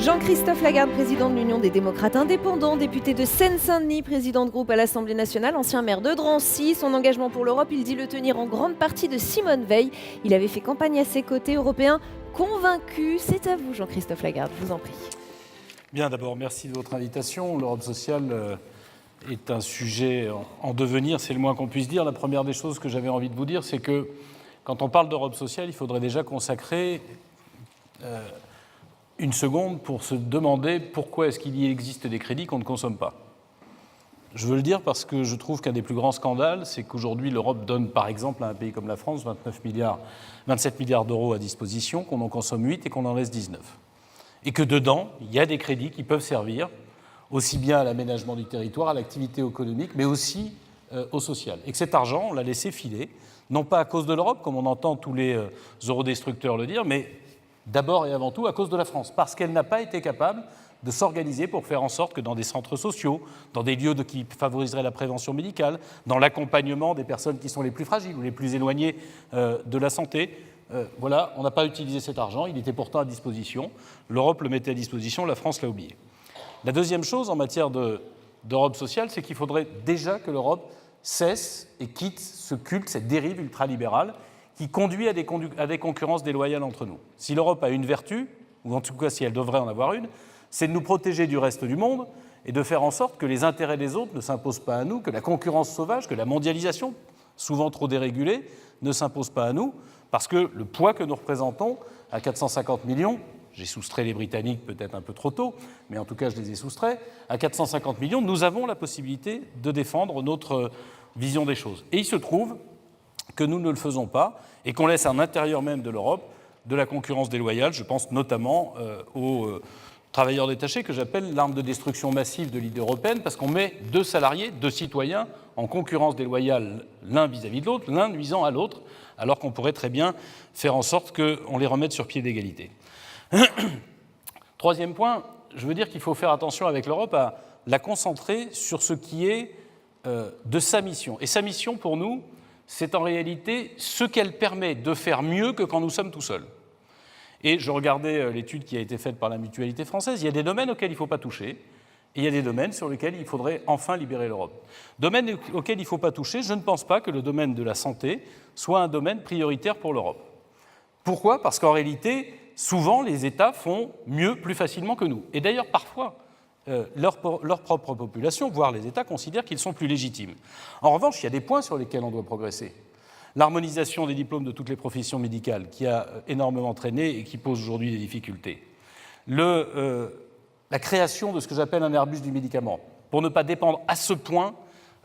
Jean-Christophe Lagarde, président de l'Union des démocrates indépendants, député de Seine-Saint-Denis, président de groupe à l'Assemblée nationale, ancien maire de Drancy. Son engagement pour l'Europe, il dit le tenir en grande partie de Simone Veil. Il avait fait campagne à ses côtés, européens convaincus. C'est à vous, Jean-Christophe Lagarde, je vous en prie. Bien, d'abord, merci de votre invitation. L'Europe sociale est un sujet en devenir, c'est le moins qu'on puisse dire. La première des choses que j'avais envie de vous dire, c'est que quand on parle d'Europe sociale, il faudrait déjà consacrer une seconde pour se demander pourquoi est-ce qu'il y existe des crédits qu'on ne consomme pas. Je veux le dire parce que je trouve qu'un des plus grands scandales, c'est qu'aujourd'hui l'Europe donne par exemple à un pays comme la France 27 milliards d'euros à disposition, qu'on en consomme 8 et qu'on en laisse 19. Et que dedans, il y a des crédits qui peuvent servir aussi bien à l'aménagement du territoire, à l'activité économique, mais aussi au social. Et que cet argent, on l'a laissé filer, non pas à cause de l'Europe, comme on entend tous les eurodestructeurs le dire, mais d'abord et avant tout à cause de la France, parce qu'elle n'a pas été capable de s'organiser pour faire en sorte que dans des centres sociaux, dans des lieux qui favoriseraient la prévention médicale, dans l'accompagnement des personnes qui sont les plus fragiles ou les plus éloignées de la santé, voilà, on n'a pas utilisé cet argent, il était pourtant à disposition. L'Europe le mettait à disposition, la France l'a oublié. La deuxième chose en matière d'Europe sociale, c'est qu'il faudrait déjà que l'Europe cesse et quitte ce culte, cette dérive ultralibérale qui conduit à des concurrences déloyales entre nous. Si l'Europe a une vertu, ou en tout cas si elle devrait en avoir une, c'est de nous protéger du reste du monde et de faire en sorte que les intérêts des autres ne s'imposent pas à nous, que la concurrence sauvage, que la mondialisation, souvent trop dérégulée, ne s'impose pas à nous, parce que le poids que nous représentons, à 450 millions, j'ai soustrait les Britanniques peut-être un peu trop tôt, mais en tout cas je les ai soustraits, à 450 millions, nous avons la possibilité de défendre notre vision des choses. Et il se trouve que nous ne le faisons pas et qu'on laisse à l'intérieur même de l'Europe de la concurrence déloyale. Je pense notamment aux travailleurs détachés que j'appelle l'arme de destruction massive de l'idée européenne parce qu'on met deux salariés, deux citoyens en concurrence déloyale l'un vis-à-vis de l'autre, l'un nuisant à l'autre, alors qu'on pourrait très bien faire en sorte qu'on les remette sur pied d'égalité. Troisième point, je veux dire qu'il faut faire attention avec l'Europe à la concentrer sur ce qui est de sa mission. Et sa mission pour nous, c'est en réalité ce qu'elle permet de faire mieux que quand nous sommes tout seuls. Et je regardais l'étude qui a été faite par la Mutualité française, il y a des domaines auxquels il ne faut pas toucher, et il y a des domaines sur lesquels il faudrait enfin libérer l'Europe. Domaines auxquels il ne faut pas toucher, je ne pense pas que le domaine de la santé soit un domaine prioritaire pour l'Europe. Pourquoi ? Parce qu'en réalité, souvent, les États font mieux, plus facilement que nous. Et d'ailleurs, parfois, leur propre population, voire les États, considèrent qu'ils sont plus légitimes. En revanche, il y a des points sur lesquels on doit progresser. L'harmonisation des diplômes de toutes les professions médicales, qui a énormément traîné et qui pose aujourd'hui des difficultés. La création de ce que j'appelle un Airbus du médicament, pour ne pas dépendre à ce point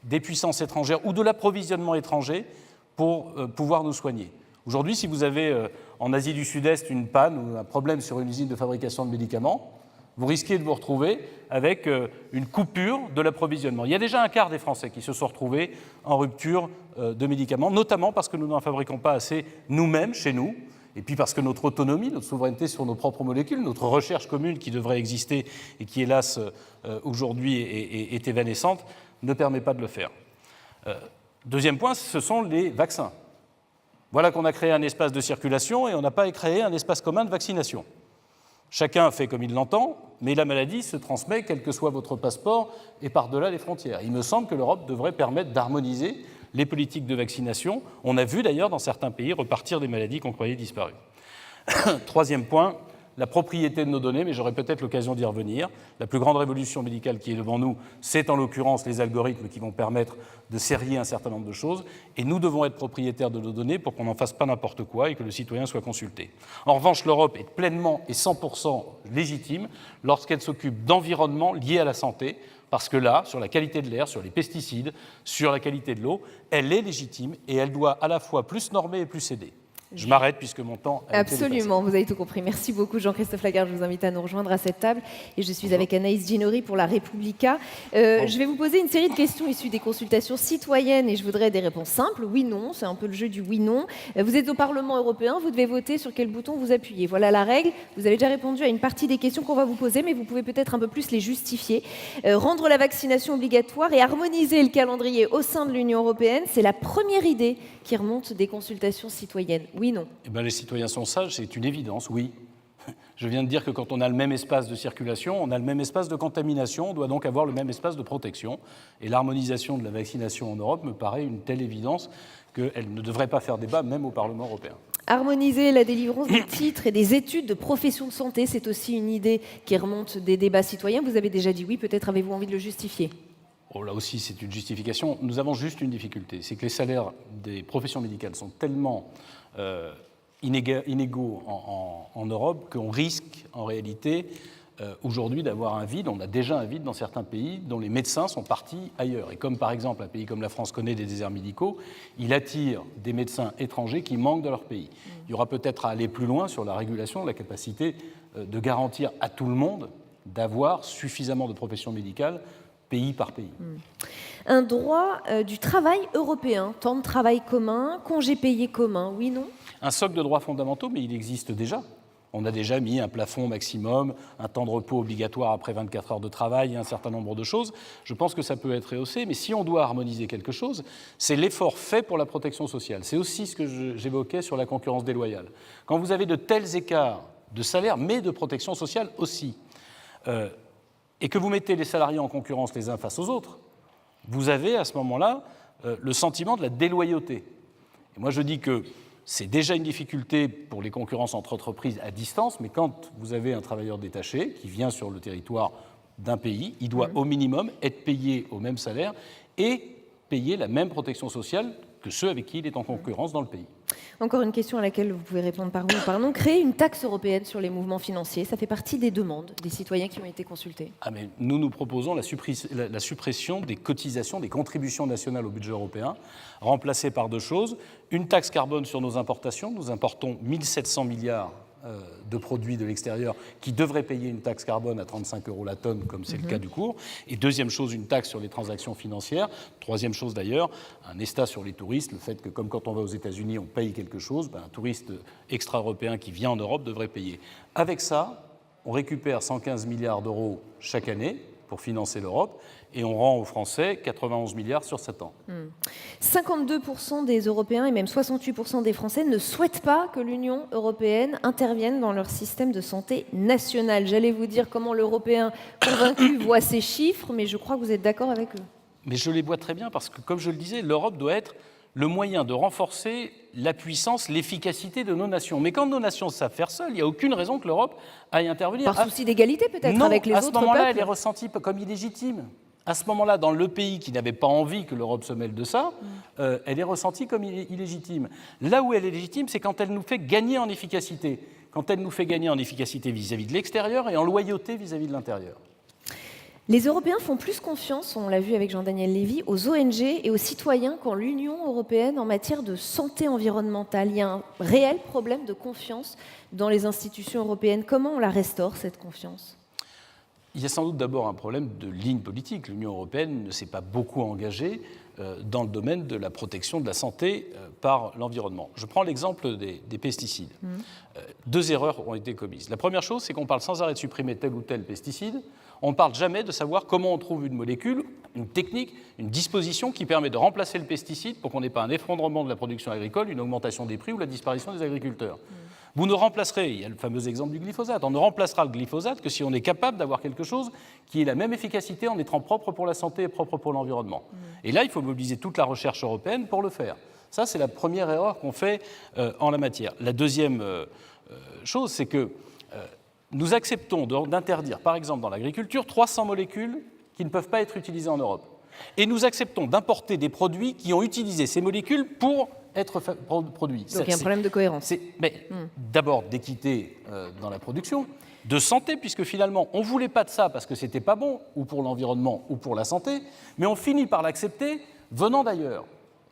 des puissances étrangères ou de l'approvisionnement étranger pour pouvoir nous soigner. Aujourd'hui, si vous avez en Asie du Sud-Est une panne ou un problème sur une usine de fabrication de médicaments, vous risquez de vous retrouver avec une coupure de l'approvisionnement. Il y a déjà un quart des Français qui se sont retrouvés en rupture de médicaments, notamment parce que nous n'en fabriquons pas assez nous-mêmes, chez nous, et puis parce que notre autonomie, notre souveraineté sur nos propres molécules, notre recherche commune qui devrait exister et qui, hélas, aujourd'hui est évanescente, ne permet pas de le faire. Deuxième point, ce sont les vaccins. Voilà qu'on a créé un espace de circulation et on n'a pas créé un espace commun de vaccination. Chacun fait comme il l'entend, mais la maladie se transmet quel que soit votre passeport et par-delà les frontières. Il me semble que l'Europe devrait permettre d'harmoniser les politiques de vaccination. On a vu d'ailleurs dans certains pays repartir des maladies qu'on croyait disparues. Troisième point, la propriété de nos données, mais j'aurai peut-être l'occasion d'y revenir. La plus grande révolution médicale qui est devant nous, c'est en l'occurrence les algorithmes qui vont permettre de serrer un certain nombre de choses. Et nous devons être propriétaires de nos données pour qu'on n'en fasse pas n'importe quoi et que le citoyen soit consulté. En revanche, l'Europe est pleinement et 100% légitime lorsqu'elle s'occupe d'environnement lié à la santé, parce que là, sur la qualité de l'air, sur les pesticides, sur la qualité de l'eau, elle est légitime et elle doit à la fois plus normer et plus aider. Je m'arrête puisque mon temps a été dépassé. Absolument, vous avez tout compris. Merci beaucoup Jean-Christophe Lagarde. Je vous invite à nous rejoindre à cette table. Et je suis avec Anaïs Ginori pour La Repubblica. Je vais vous poser une série de questions issues des consultations citoyennes et je voudrais des réponses simples. Oui, non, c'est un peu le jeu du oui-non. Vous êtes au Parlement européen, vous devez voter sur quel bouton vous appuyez. Voilà la règle. Vous avez déjà répondu à une partie des questions qu'on va vous poser, mais vous pouvez peut-être un peu plus les justifier. Rendre la vaccination obligatoire et harmoniser le calendrier au sein de l'Union européenne, c'est la première idée qui remonte des consultations citoyennes. Oui, non. Eh bien, les citoyens sont sages, c'est une évidence, oui. Je viens de dire que quand on a le même espace de circulation, on a le même espace de contamination, on doit donc avoir le même espace de protection. Et l'harmonisation de la vaccination en Europe me paraît une telle évidence qu'elle ne devrait pas faire débat, même au Parlement européen. Harmoniser la délivrance des titres et des études de profession de santé, c'est aussi une idée qui remonte des débats citoyens. Vous avez déjà dit oui, peut-être avez-vous envie de le justifier? Oh, là aussi, c'est une justification. Nous avons juste une difficulté, c'est que les salaires des professions médicales sont tellement inégaux en Europe qu'on risque en réalité aujourd'hui d'avoir un vide. On a déjà un vide dans certains pays dont les médecins sont partis ailleurs. Et comme par exemple un pays comme la France connaît des déserts médicaux, il attire des médecins étrangers qui manquent de leur pays. Il y aura peut-être à aller plus loin sur la régulation, la capacité de garantir à tout le monde d'avoir suffisamment de professions médicales pays par pays. Un droit du travail européen, temps de travail commun, congés payés communs, oui, non? Un socle de droits fondamentaux, mais il existe déjà. On a déjà mis un plafond maximum, un temps de repos obligatoire après 24 heures de travail et un certain nombre de choses. Je pense que ça peut être rehaussé, mais si on doit harmoniser quelque chose, c'est l'effort fait pour la protection sociale. C'est aussi ce que j'évoquais sur la concurrence déloyale. Quand vous avez de tels écarts de salaire, mais de protection sociale aussi, et que vous mettez les salariés en concurrence les uns face aux autres, vous avez à ce moment-là le sentiment de la déloyauté. Et moi je dis que c'est déjà une difficulté pour les concurrences entre entreprises à distance, mais quand vous avez un travailleur détaché qui vient sur le territoire d'un pays, il doit au minimum être payé au même salaire et payer la même protection sociale que ceux avec qui il est en concurrence dans le pays. Encore une question à laquelle vous pouvez répondre par oui ou par non. Créer une taxe européenne sur les mouvements financiers, ça fait partie des demandes des citoyens qui ont été consultés. Mais nous proposons la suppression des cotisations, des contributions nationales au budget européen, remplacées par deux choses. Une taxe carbone sur nos importations. Nous importons 1 700 milliards de produits de l'extérieur qui devraient payer une taxe carbone à 35 € la tonne, comme c'est le cas du cours. Et deuxième chose, une taxe sur les transactions financières. Troisième chose d'ailleurs, un ESTA sur les touristes, le fait que comme quand on va aux États-Unis, on paye quelque chose, un touriste extra-européen qui vient en Europe devrait payer. Avec ça, on récupère 115 milliards d'euros chaque année pour financer l'Europe, et on rend aux Français 91 milliards sur 7 ans. 52% des Européens et même 68% des Français ne souhaitent pas que l'Union européenne intervienne dans leur système de santé national. J'allais vous dire comment l'Européen convaincu voit ces chiffres, mais je crois que vous êtes d'accord avec eux. Mais je les vois très bien parce que, comme je le disais, l'Europe doit être le moyen de renforcer la puissance, l'efficacité de nos nations. Mais quand nos nations savent faire seules, il n'y a aucune raison que l'Europe aille intervenir. Par souci d'égalité peut-être avec les autres peuples. À ce moment-là, elle est ressentie comme illégitime. À ce moment-là, dans le pays qui n'avait pas envie que l'Europe se mêle de ça, elle est ressentie comme illégitime. Là où elle est légitime, c'est quand elle nous fait gagner en efficacité. Quand elle nous fait gagner en efficacité vis-à-vis de l'extérieur et en loyauté vis-à-vis de l'intérieur. Les Européens font plus confiance, on l'a vu avec Jean-Daniel Lévy, aux ONG et aux citoyens qu'en l'Union européenne en matière de santé environnementale. Il y a un réel problème de confiance dans les institutions européennes. Comment on la restaure, cette confiance ? Il y a sans doute d'abord un problème de ligne politique. L'Union européenne ne s'est pas beaucoup engagée dans le domaine de la protection de la santé par l'environnement. Je prends l'exemple des pesticides. Deux erreurs ont été commises. La première chose, c'est qu'on parle sans arrêt de supprimer tel ou tel pesticide. On ne parle jamais de savoir comment on trouve une molécule, une technique, une disposition qui permet de remplacer le pesticide pour qu'on n'ait pas un effondrement de la production agricole, une augmentation des prix ou la disparition des agriculteurs. Vous ne remplacerez, il y a le fameux exemple du glyphosate, on ne remplacera le glyphosate que si on est capable d'avoir quelque chose qui ait la même efficacité en étant propre pour la santé et propre pour l'environnement. Et là, il faut mobiliser toute la recherche européenne pour le faire. Ça, c'est la première erreur qu'on fait en la matière. La deuxième chose, c'est que nous acceptons d'interdire, par exemple dans l'agriculture, 300 molécules qui ne peuvent pas être utilisées en Europe. Et nous acceptons d'importer des produits qui ont utilisé ces molécules pour être produits. Donc il y a un problème de cohérence. Mais d'abord d'équité dans la production, de santé, puisque finalement on ne voulait pas de ça parce que c'était pas bon, ou pour l'environnement ou pour la santé, mais on finit par l'accepter venant d'ailleurs.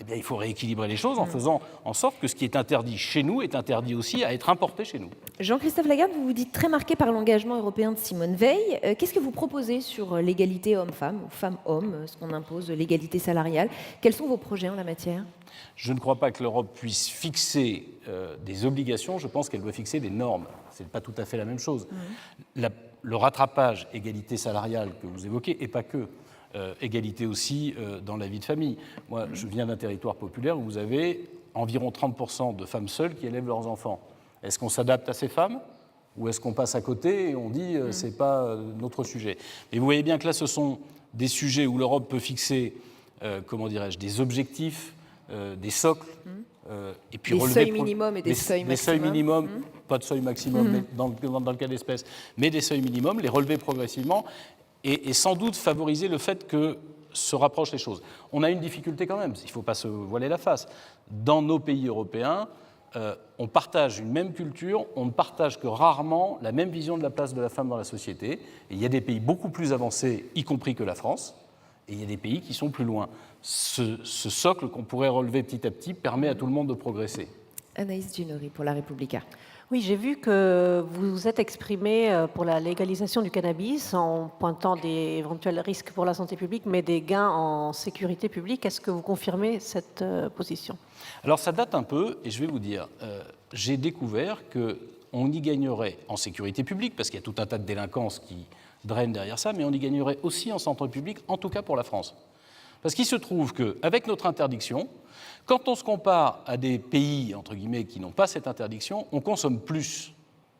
Eh bien, il faut rééquilibrer les choses en faisant en sorte que ce qui est interdit chez nous est interdit aussi à être importé chez nous. Jean-Christophe Lagarde, vous vous dites très marqué par l'engagement européen de Simone Veil. Qu'est-ce que vous proposez sur l'égalité homme-femme, ou femme-homme, ce qu'on impose, l'égalité salariale? Quels sont vos projets en la matière? Je ne crois pas que l'Europe puisse fixer des obligations, je pense qu'elle doit fixer des normes. Ce n'est pas tout à fait la même chose. Le rattrapage égalité salariale que vous évoquez, et pas que, égalité aussi dans la vie de famille. Moi, je viens d'un territoire populaire où vous avez environ 30% de femmes seules qui élèvent leurs enfants. Est-ce qu'on s'adapte à ces femmes? Ou est-ce qu'on passe à côté et on dit c'est pas notre sujet? Mais vous voyez bien que là, ce sont des sujets où l'Europe peut fixer, comment dirais-je, des objectifs, des socles, et puis des relever seuils minimums et des seuils des seuils maximums. minimums, pas de seuil maximum mais dans le cas d'espèces, mais des seuils minimums, les relever progressivement et sans doute favoriser le fait que se rapprochent les choses. On a une difficulté quand même, il ne faut pas se voiler la face. Dans nos pays européens, on partage une même culture, on ne partage que rarement la même vision de la place de la femme dans la société. Et il y a des pays beaucoup plus avancés, y compris que la France, et il y a des pays qui sont plus loin. Ce socle qu'on pourrait relever petit à petit permet à tout le monde de progresser. Anaïs Ginori pour La Repubblica. Oui, j'ai vu que vous vous êtes exprimé pour la légalisation du cannabis en pointant des éventuels risques pour la santé publique, mais des gains en sécurité publique. Est-ce que vous confirmez cette position? Alors ça date un peu, et je vais vous dire, j'ai découvert qu'on y gagnerait en sécurité publique, parce qu'il y a tout un tas de délinquances qui drainent derrière ça, mais on y gagnerait aussi en santé publique, en tout cas pour la France. Parce qu'il se trouve qu'avec notre interdiction, quand on se compare à des pays, entre guillemets, qui n'ont pas cette interdiction, on consomme plus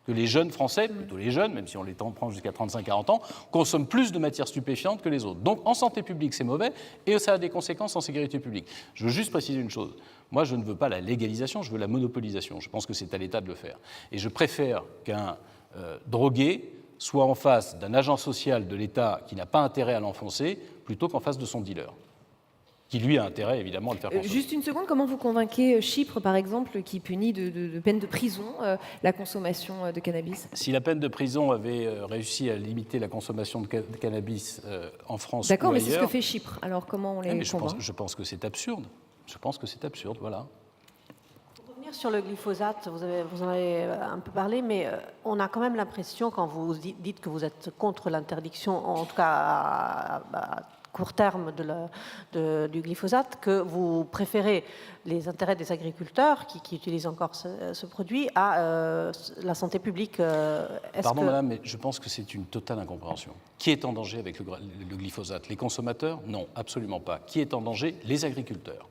que les jeunes Français, plutôt les jeunes, même si on les prend jusqu'à 35-40 ans, consomment plus de matières stupéfiantes que les autres. Donc en santé publique, c'est mauvais, et ça a des conséquences en sécurité publique. Je veux juste préciser une chose. Moi, je ne veux pas la légalisation, je veux la monopolisation. Je pense que c'est à l'État de le faire. Et je préfère qu'un drogué soit en face d'un agent social de l'État qui n'a pas intérêt à l'enfoncer, plutôt qu'en face de son dealer, qui lui a intérêt évidemment à le faire consommer. Juste une seconde, comment vous convainquez Chypre, par exemple, qui punit de peine de prison la consommation de cannabis? Si la peine de prison avait réussi à limiter la consommation de cannabis en France ou D'accord, mais ailleurs... c'est ce que fait Chypre. Alors comment on les convainc? Je pense que c'est absurde. Je pense que c'est absurde, voilà. Pour revenir sur le glyphosate, vous en avez un peu parlé, mais on a quand même l'impression, quand vous dites que vous êtes contre l'interdiction, en tout cas à court terme du glyphosate, que vous préférez les intérêts des agriculteurs qui utilisent encore ce produit à la santé publique. Pardon, madame, mais je pense que c'est une totale incompréhension. Qui est en danger avec le glyphosate? Les consommateurs? Non, absolument pas. Qui est en danger? Les agriculteurs.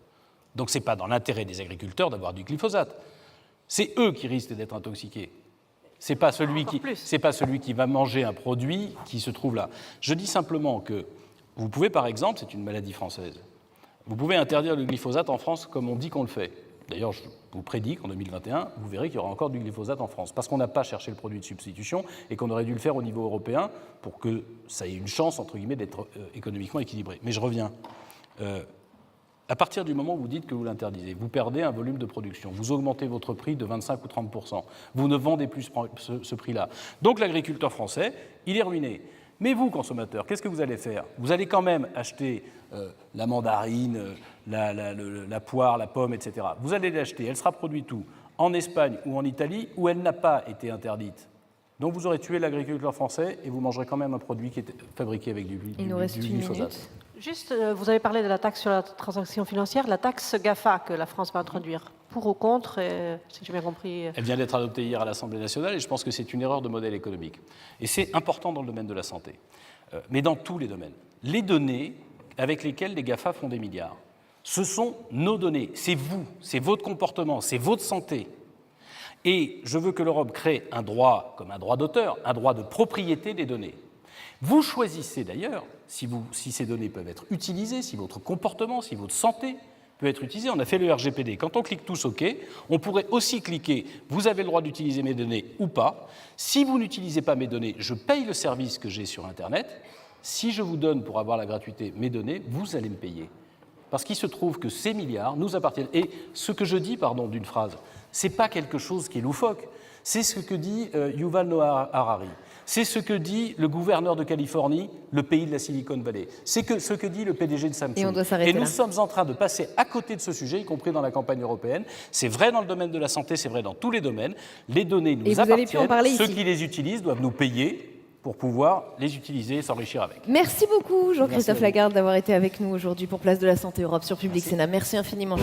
Donc ce n'est pas dans l'intérêt des agriculteurs d'avoir du glyphosate. C'est eux qui risquent d'être intoxiqués. Ce n'est pas celui qui va manger un produit qui se trouve là. Je dis simplement que vous pouvez, par exemple, c'est une maladie française, vous pouvez interdire le glyphosate en France comme on dit qu'on le fait. D'ailleurs, je vous prédis qu'en 2021, vous verrez qu'il y aura encore du glyphosate en France, parce qu'on n'a pas cherché le produit de substitution et qu'on aurait dû le faire au niveau européen pour que ça ait une chance, entre guillemets, d'être économiquement équilibré. Mais je reviens. À partir du moment où vous dites que vous l'interdisez, vous perdez un volume de production, vous augmentez votre prix de 25 ou 30%, vous ne vendez plus ce prix-là. Donc l'agriculteur français, il est ruiné. Mais vous, consommateurs, qu'est-ce que vous allez faire? Vous allez quand même acheter la mandarine, la poire, la pomme, etc. Vous allez l'acheter, elle sera produite où? En Espagne ou en Italie, où elle n'a pas été interdite. Donc vous aurez tué l'agriculteur français et vous mangerez quand même un produit qui est fabriqué avec du glyphosate. Juste, vous avez parlé de la taxe sur la transaction financière, la taxe GAFA que la France va introduire. Pour ou contre, si j'ai bien compris? Elle vient d'être adoptée hier à l'Assemblée nationale et je pense que c'est une erreur de modèle économique. Et c'est important dans le domaine de la santé, mais dans tous les domaines. Les données avec lesquelles les GAFA font des milliards, ce sont nos données, c'est vous, c'est votre comportement, c'est votre santé. Et je veux que l'Europe crée un droit, comme un droit d'auteur, un droit de propriété des données. Vous choisissez d'ailleurs si ces données peuvent être utilisées, si votre comportement, si votre santé peut être utilisé. On a fait le RGPD. Quand on clique tous OK, on pourrait aussi cliquer « Vous avez le droit d'utiliser mes données ou pas ». Si vous n'utilisez pas mes données, je paye le service que j'ai sur Internet. Si je vous donne pour avoir la gratuité mes données, vous allez me payer. Parce qu'il se trouve que ces milliards nous appartiennent. Et ce que je dis, d'une phrase, ce n'est pas quelque chose qui est loufoque. C'est ce que dit Yuval Noah Harari. C'est ce que dit le gouverneur de Californie, le pays de la Silicon Valley. C'est ce que dit le PDG de Samsung. Et on doit s'arrêter là. Nous sommes en train de passer à côté de ce sujet, y compris dans la campagne européenne. C'est vrai dans le domaine de la santé, c'est vrai dans tous les domaines. Les données nous appartiennent. Ceux qui les utilisent doivent nous payer pour pouvoir les utiliser et s'enrichir avec. Merci beaucoup, Jean-Christophe Lagarde, d'avoir été avec nous aujourd'hui pour Place de la Santé Europe sur Public Sénat. Merci infiniment.